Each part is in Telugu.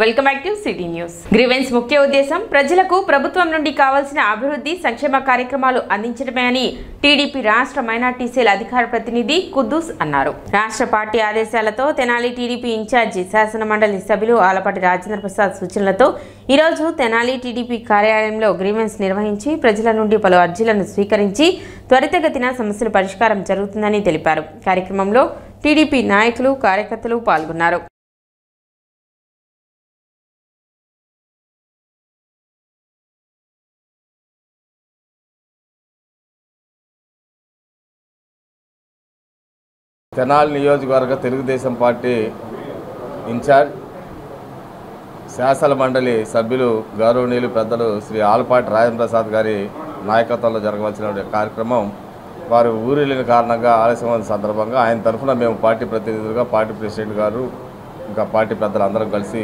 Welcome back to city news. Grievance ముఖ్య ఉద్దేశం ప్రజలకు ప్రభుత్వం నుండి కావాల్సిన అభివృద్ధి సంక్షేమ కార్యక్రమాలు అందించడమే అని టీడీపీ రాష్ట్ర మైనార్టీ సెల్ అధికార ప్రతినిధి కుద్దూస్ అన్నారు. రాష్ట్ర పార్టీ ఆదేశాలతో తెనాలి టీడీపీ ఇన్ఛార్జి శాసన మండలి సభ్యులు ఆలపాటి రాజేంద్ర ప్రసాద్ సూచనలతో ఈరోజు తెనాలి టీడీపీ కార్యాలయంలో గ్రీవెన్స్ నిర్వహించి ప్రజల నుండి పలు అర్జీలను స్వీకరించి త్వరితగతిన సమస్యల పరిష్కారం జరుగుతుందని తెలిపారు. కార్యక్రమంలో టీడీపీ నాయకులు కార్యకర్తలు పాల్గొన్నారు. తెనాలి నియోజకవర్గ తెలుగుదేశం పార్టీ ఇన్ఛార్జ్ శాసన మండలి సభ్యులు గౌరవనీయులు పెద్దలు శ్రీ ఆలపాటి రాజేంద్ర ప్రసాద్ గారి నాయకత్వంలో జరగవలసిన కార్యక్రమం వారు ఊరిలేని కారణంగా ఆలస్యమైన సందర్భంగా ఆయన తరఫున మేము పార్టీ ప్రతినిధులుగా పార్టీ ప్రెసిడెంట్ గారు ఇంకా పార్టీ పెద్దలు అందరం కలిసి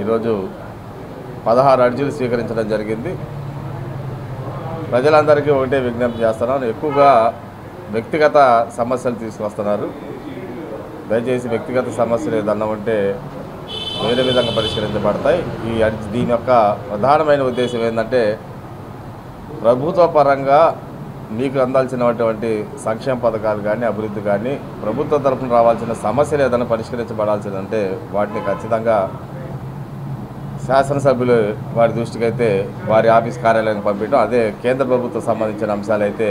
ఈరోజు 16 అర్జీలు స్వీకరించడం జరిగింది. ప్రజలందరికీ ఒకటే విజ్ఞప్తి చేస్తున్నాను, ఎక్కువగా వ్యక్తిగత సమస్యలు తీసుకొస్తున్నారు. దయచేసి వ్యక్తిగత సమస్యలు ఏదన్నా ఉంటే వేరే విధంగా పరిష్కరించబడతాయి. దీని యొక్క ప్రధానమైన ఉద్దేశం ఏంటంటే ప్రభుత్వ పరంగా మీకు అందాల్సినటువంటి సంక్షేమ పథకాలు కానీ అభివృద్ధి కానీ ప్రభుత్వ తరఫున రావాల్సిన సమస్యలు ఏదైనా పరిష్కరించబడాల్సిందంటే వాటిని ఖచ్చితంగా శాసనసభ్యులు వారి దృష్టికి అయితే వారి ఆఫీస్ కార్యాలయానికి పంపించడం, అదే కేంద్ర ప్రభుత్వం సంబంధించిన అంశాలైతే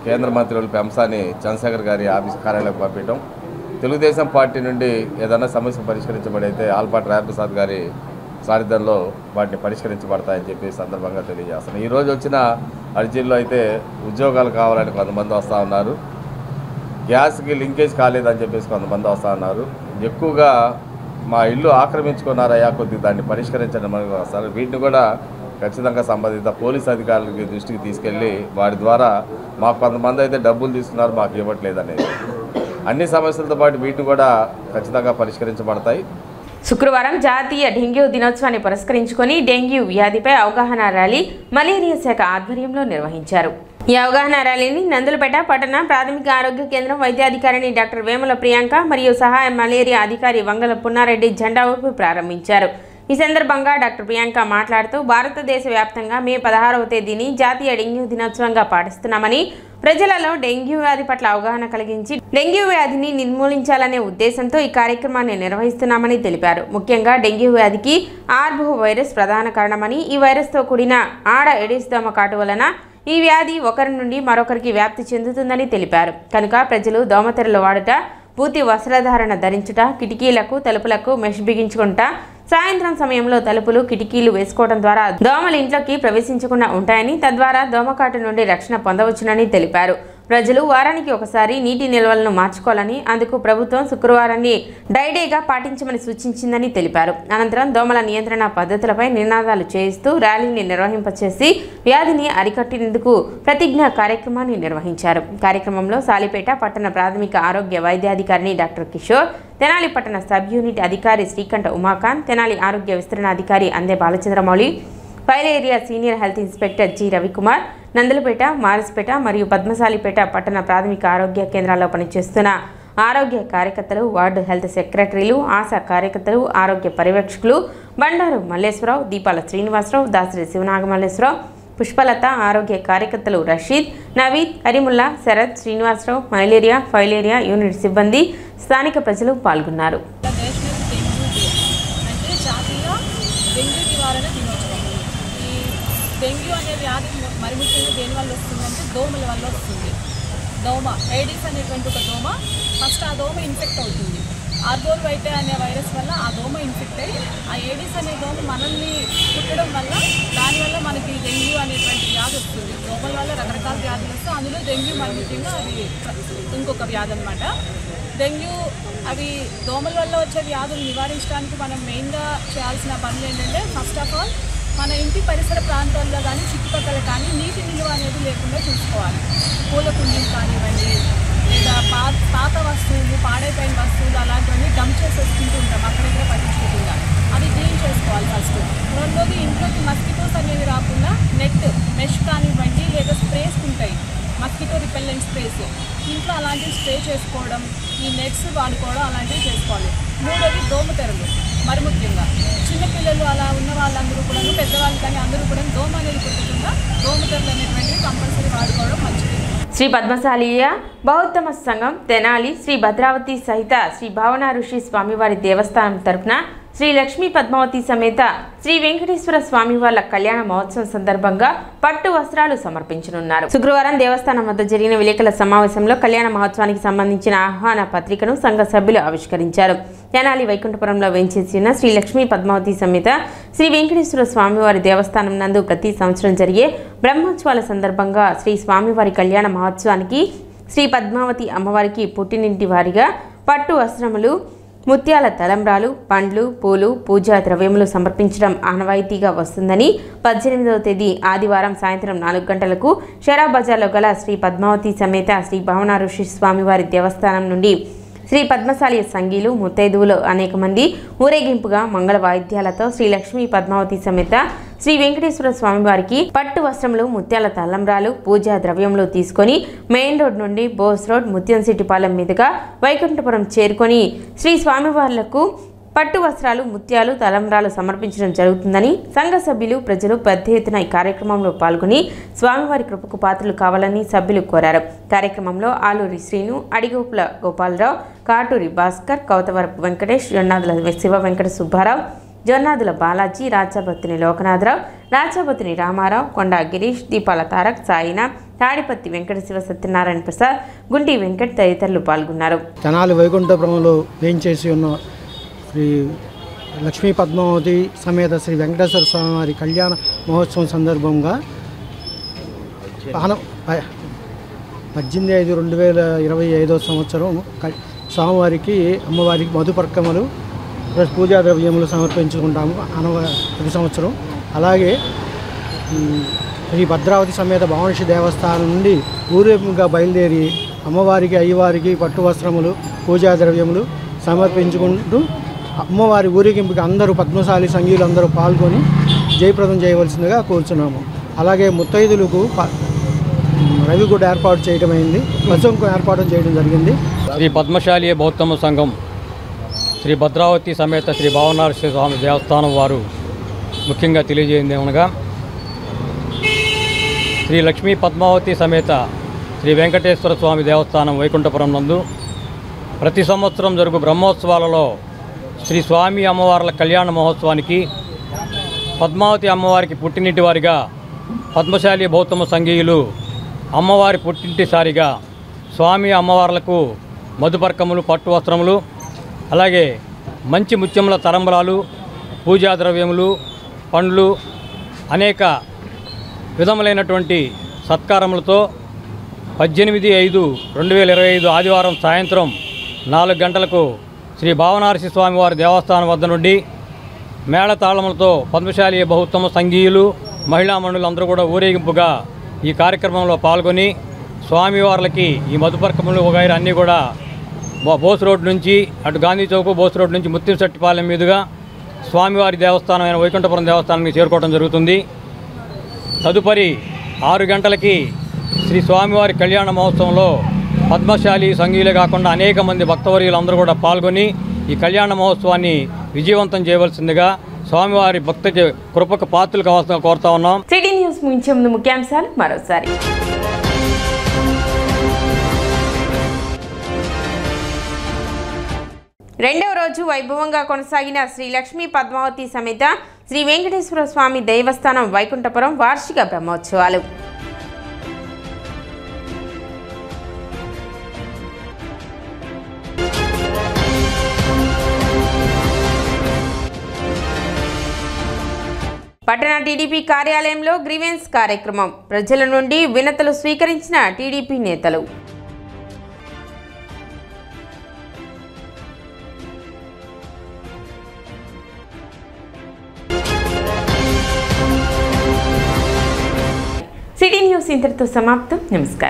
కేంద్ర మంత్రులు పెంసాని చంద్రశేఖర్ గారి ఆఫీస్ కార్యాలయానికి పంపించడం, తెలుగుదేశం పార్టీ నుండి ఏదైనా సమస్య పరిష్కరించబడైతే ఆలపాటి రాజేంద్ర ప్రసాద్ గారి సారథ్యంలో వాటిని పరిష్కరించబడతాయని చెప్పి సందర్భంగా తెలియజేస్తున్నాను. ఈరోజు వచ్చిన అర్జీల్లో అయితే ఉద్యోగాలు కావాలని కొంతమంది వస్తూ ఉన్నారు, గ్యాస్కి లింకేజ్ కాలేదని చెప్పేసి కొంతమంది వస్తూ ఉన్నారు, ఎక్కువగా మా ఇల్లు ఆక్రమించుకున్నారయ్యా కొద్దిగా దాన్ని పరిష్కరించడం వస్తారు. వీటిని కూడా ఖచ్చితంగా సంబంధిత పోలీస్ అధికారులకి దృష్టికి తీసుకెళ్ళి వారి ద్వారా మాకు కొంతమంది అయితే డబ్బులు తీసుకున్నారు మాకు ఇవ్వట్లేదు అనేది అన్ని సమస్యలతో పాటు వీటిని కూడా ఖచ్చితంగా పరిష్కరించబడతాయి. శుక్రవారం జాతీయ డెంగ్యూ దినోత్సవాన్ని పురస్కరించుకొని డెంగ్యూ వ్యాధిపై అవగాహన ర్యాలీ మలేరియా శాఖ ఆధ్వర్యంలో నిర్వహించారు. ఈ అవగాహన ర్యాలీని నందులపేట పట్టణ ప్రాథమిక ఆరోగ్య కేంద్రం వైద్యాధికారిని డాక్టర్ వేముల ప్రియాంక మరియు సహాయ మలేరియా అధికారి వంగల పున్నారెడ్డి జెండా ఊపి ప్రారంభించారు. ఈ సందర్భంగా డాక్టర్ ప్రియాంక మాట్లాడుతూ భారతదేశ వ్యాప్తంగా మే 16వ తేదీని జాతీయ డెంగ్యూ దినోత్సవంగా పాటిస్తున్నామని, ప్రజలలో డెంగ్యూ వ్యాధి పట్ల అవగాహన కలిగించి డెంగ్యూ వ్యాధిని నిర్మూలించాలనే ఉద్దేశంతో ఈ కార్యక్రమాన్ని నిర్వహిస్తున్నామని తెలిపారు. ముఖ్యంగా డెంగ్యూ వ్యాధికి ఆర్బో వైరస్ ప్రధాన కారణమని, ఈ వైరస్తో కూడిన ఆడ ఎడిస్ దోమ కాటు వలన ఈ వ్యాధి ఒకరి నుండి మరొకరికి వ్యాప్తి చెందుతుందని తెలిపారు. కనుక ప్రజలు దోమతెరలు వాడుట, పూర్తి వస్త్రధారణ ధరించుట, కిటికీలకు తలుపులకు మెష్ బిగించుకుంటా, సాయంత్రం సమయంలో తలుపులు కిటికీలు వేసుకోవడం ద్వారా దోమలు ఇంట్లోకి ప్రవేశించకుండా ఉంటాయని, తద్వారా దోమకాటు నుండి రక్షణ పొందవచ్చునని తెలిపారు. ప్రజలు వారానికి ఒకసారి నీటి నిల్వలను మార్చుకోవాలని, అందుకు ప్రభుత్వం శుక్రవారాన్ని డైడేగా పాటించమని సూచించిందని తెలిపారు. అనంతరం దోమల నియంత్రణ పద్ధతులపై నినాదాలు చేయిస్తూ ర్యాలీని నిర్వహింపచేసి వ్యాధిని అరికట్టేందుకు ప్రతిజ్ఞా కార్యక్రమాన్ని నిర్వహించారు. కార్యక్రమంలో సాలిపేట పట్టణ ప్రాథమిక ఆరోగ్య వైద్యాధికారిని డాక్టర్ కిషోర్, తెనాలి పట్టణ సబ్ యూనిట్ అధికారి శ్రీకంఠ ఉమాకాంత్, తెనాలి ఆరోగ్య విస్తరణ అధికారి అందే బాలచంద్రమౌళి, ఫైల్ area senior health inspector G Ravikumar, Nandalapeta, Maraspeta మరియు పద్మశాలిపేట పట్టణ ప్రాథమిక ఆరోగ్య కేంద్రాల్లో పనిచేస్తున్న ఆరోగ్య కార్యకర్తలు, వార్డు హెల్త్ సెక్రటరీలు, ఆశా కార్యకర్తలు, ఆరోగ్య పర్యవేక్షకులు బండారు మల్లేశ్వరరావు, దీపాల శ్రీనివాసరావు, దాసరి శివనాగమల్లేశ్వరరావు, పుష్పలత, ఆరోగ్య కార్యకర్తలు Rasheed, Naveed, Kareemulla, Sarath, Srinivasarao, malaria filaria unit సిబ్బంది, స్థానిక ప్రజలు పాల్గొన్నారు. డెంగ్యూ అనే వ్యాధి మరి ముఖ్యంగా దేనివల్ల వస్తుందంటే దోమల వల్ల వస్తుంది. దోమ ఏడిస్ అనేటువంటి ఒక దోమ, ఫస్ట్ ఆ దోమ ఇన్ఫెక్ట్ అవుతుంది. ఆర్బోర్ వైటే అనే వైరస్ వల్ల ఆ దోమ ఇన్ఫెక్ట్ అయ్యి ఆ ఏడిస్ అనే దోమ మనల్ని కుట్టడం వల్ల దానివల్ల మనకి డెంగ్యూ అనేటువంటి వ్యాధి వస్తుంది. దోమల వల్ల రకరకాల వ్యాధులు వస్తాయి, అందులో డెంగ్యూ మరి ముఖ్యంగా అది ఇంకొక వ్యాధి అనమాట. డెంగ్యూ అవి దోమల వల్ల వచ్చే వ్యాధులు నివారించడానికి మనం మెయిన్గా చేయాల్సిన పనులు ఏంటంటే, ఫస్ట్ ఆఫ్ ఆల్ మన ఇంటి పరిసర ప్రాంతాల్లో కానీ చుట్టుపక్కల కానీ నీటి నిల్వ అనేది లేకుండా చూసుకోవాలి. పూల కుండీలు కానివ్వండి, లేదా పాత వస్తువులు, పాడైపోయిన వస్తువులు అలాంటివన్నీ డంప్ చేసేసుకుంటూ ఉంటాం అక్కడెక్కడ పట్టించుకోకుండా. అవి క్లీన్ చేసుకోవాలి ఫస్ట్. రెండోది, ఇంట్లోకి మస్కిటోస్ అనేవి రాకుండా నెట్, మెష్ కానివ్వండి లేదా స్ప్రేస్ ఉంటాయి, మస్కిటో రిపెల్లెంట్ స్ప్రేస్, ఇంట్లో అలాంటివి స్ప్రే చేసుకోవడం, ఈ నెట్స్ వాడుకోవడం అలాంటివి చేసుకోవాలి. మూడోది దోమతెరలు. మరి ముఖ్యంగా చిన్న చిన్నపిల్లలు అలా ఉన్న వాళ్ళందరూ కూడా, పెద్దవాళ్ళు కానీ అందరూ కూడా దోమ అనేది కుట్టకుండా దోమతెరలు అనేటువంటివి కంపల్సరీ వాడుకోవడం మంచిది. శ్రీ పద్మశాలీయ బౌద్ధమ సంఘం తెనాలి శ్రీ భద్రావతి సహిత శ్రీ భావన ఋషి స్వామివారి దేవస్థానం తరపున శ్రీ లక్ష్మీ పద్మావతి సమేత శ్రీ వెంకటేశ్వర స్వామివార్ల కళ్యాణ మహోత్సవం సందర్భంగా పట్టు వస్త్రాలు సమర్పించనున్నారు. శుక్రవారం దేవస్థానం వద్ద జరిగిన విలేకరుల సమావేశంలో కళ్యాణ మహోత్సవానికి సంబంధించిన ఆహ్వాన పత్రికను సంఘ సభ్యులు ఆవిష్కరించారు. తెనాలి వైకుంఠపురంలో వేంచేసి ఉన్న శ్రీ లక్ష్మీ పద్మావతి సమేత శ్రీ వెంకటేశ్వర స్వామివారి దేవస్థానం నందు ప్రతి సంవత్సరం జరిగే బ్రహ్మోత్సవాల సందర్భంగా శ్రీ స్వామివారి కళ్యాణ మహోత్సవానికి శ్రీ పద్మావతి అమ్మవారికి పుట్టినింటి వారిగా పట్టు వస్త్రములు, ముత్యాల తలంబ్రాలు, పండ్లు, పూలు, పూజా ద్రవ్యములు సమర్పించడం ఆనవాయితీగా వస్తుందని 18వ తేదీ ఆదివారం సాయంత్రం 4 గంటలకు షరా బజార్లో గల శ్రీ పద్మావతి సమేత శ్రీ భావన ఋషి స్వామివారి దేవస్థానం నుండి శ్రీ పద్మశాలి సంఘీలు, ముత్తైదువులు అనేక మంది ఊరేగింపుగా మంగళ వాయిద్యాలతో శ్రీ లక్ష్మీ పద్మావతి సమేత శ్రీ వెంకటేశ్వర స్వామివారికి పట్టు వస్త్రములు, ముత్యాల తలంబ్రాలు, పూజా ద్రవ్యములు తీసుకొని మెయిన్ రోడ్ నుండి బోస్ రోడ్ ముత్యంశెట్టిపాలెం మీదుగా వైకుంఠపురం చేరుకొని శ్రీ స్వామివార్లకు పట్టు వస్త్రాలు, ముత్యాలు, తలంబ్రాలు సమర్పించడం జరుగుతుందని సంఘ సభ్యులు, ప్రజలు పెద్ద ఎత్తున ఈ కార్యక్రమంలో పాల్గొని స్వామివారి కృపకు పాత్రలు కావాలని సభ్యులు కోరారు. కార్యక్రమంలో ఆలూరి శ్రీను, అడిగోపుల గోపాలరావు, కాటూరి భాస్కర్, కౌతవరపు వెంకటేష్, జొన్నాదుల శివ వెంకట సుబ్బారావు, జొన్నాదుల బాలాజీ, రాజాబత్తిని లోకనాథరావు, రాజాబత్తిని రామారావు, కొండా గిరీష్, దీపాల తారక్, సాయినా, తాడిపత్తి వెంకట శివ సత్యనారాయణ ప్రసాద్, గుంటి వెంకట్ తదితరులు పాల్గొన్నారు. తెనాలి వైకుంఠపురంలో వేంచేసి ఉన్న శ్రీ లక్ష్మీ పద్మావతి సమేత శ్రీ వెంకటేశ్వర స్వామివారి కళ్యాణ మహోత్సవం సందర్భంగా 18/5/2025 సంవత్సరం స్వామివారికి, అమ్మవారికి మధుపర్కములు, పూజా ద్రవ్యములు సమర్పించుకుంటాము ప్రతి సంవత్సరం. అలాగే శ్రీ భద్రావతి సమేత భావనశ్రీ దేవస్థానం నుండి ఊరేగింపుగా బయలుదేరి అమ్మవారికి, అయ్యవారికి పట్టు వస్త్రములు, పూజా ద్రవ్యములు సమర్పించుకుంటూ అమ్మవారి ఊరేగింపుకి అందరూ పద్మశాలి సంఘీయులు అందరూ పాల్గొని జయప్రదం చేయవలసిందిగా కోరుచున్నాము. అలాగే ముత్తైదులకు రవి కూడా ఏర్పాటు చేయడమైంది, పశువుకు ఏర్పాటు చేయడం జరిగింది. శ్రీ పద్మశాలి బౌద్ధమ సంఘం శ్రీ భద్రావతి సమేత శ్రీ భావనార్షి స్వామి దేవస్థానం వారు ముఖ్యంగా తెలియజేయండి అనగా, శ్రీ లక్ష్మీ పద్మావతి సమేత శ్రీ వెంకటేశ్వర స్వామి దేవస్థానం వైకుంఠపురం నందు ప్రతి సంవత్సరం జరుగు బ్రహ్మోత్సవాలలో శ్రీ స్వామి అమ్మవార్ల కళ్యాణ మహోత్సవానికి పద్మావతి అమ్మవారికి పుట్టినింటి వారిగా పద్మశాలి బౌద్ధమ సంఘీయులు అమ్మవారి పుట్టింటిసారిగా స్వామి అమ్మవార్లకు మధుపర్కములు, పట్టు వస్త్రములు, అలాగే మంచి ముత్యముల తలంబ్రాలు, పూజా ద్రవ్యములు, పండ్లు, అనేక విధములైనటువంటి సత్కారములతో 18/5/2025 ఆదివారం సాయంత్రం 4 గంటలకు శ్రీ భావనార్షి స్వామివారి దేవస్థానం వద్ద నుండి మేళతాళములతో పద్మశాలి బహుత్తమ సంఘీయులు, మహిళా మండలి అందరూ కూడా ఊరేగింపుగా ఈ కార్యక్రమంలో పాల్గొని స్వామివార్లకి ఈ మధుపర్కములు వగైరా అన్నీ కూడా బోస్ రోడ్ నుంచి అటు గాంధీ చౌక్, బోస్ రోడ్ నుంచి ముత్యంశెట్టిపాలెం మీదుగా స్వామివారి దేవస్థానం అయిన వైకుంఠపురం దేవస్థానానికి చేరుకోవడం జరుగుతుంది. తదుపరి 6 గంటలకి శ్రీ స్వామివారి కళ్యాణ మహోత్సవంలో పద్మశాలి సంఘీయులే కాకుండా అనేక మంది భక్తవర్యులందరూ కూడా పాల్గొని ఈ కళ్యాణ మహోత్సవాన్ని విజయవంతం చేయవలసిందిగా స్వామివారి భక్త కృపకు పాత్రలు కావాల్సిన కోరుతా ఉన్నాం. సిటీ న్యూస్ ముగించే ముందు ముఖ్యాంశాలు మరోసారి. రెండవ రోజు వైభవంగా కొనసాగిన శ్రీ లక్ష్మీ పద్మావతి సమేత శ్రీ వెంకటేశ్వర స్వామి దేవస్థానం వైకుంఠపురం వార్షిక బ్రహ్మోత్సవాలు. పట్టణ టీడీపీ కార్యాలయంలో గ్రీవెన్స్ కార్యక్రమం, ప్రజల నుండి వినతులు స్వీకరించిన టీడీపీ నేతలు. సిటీ న్యూస్ ఇంతటితో సమాప్తం. నమస్కారం.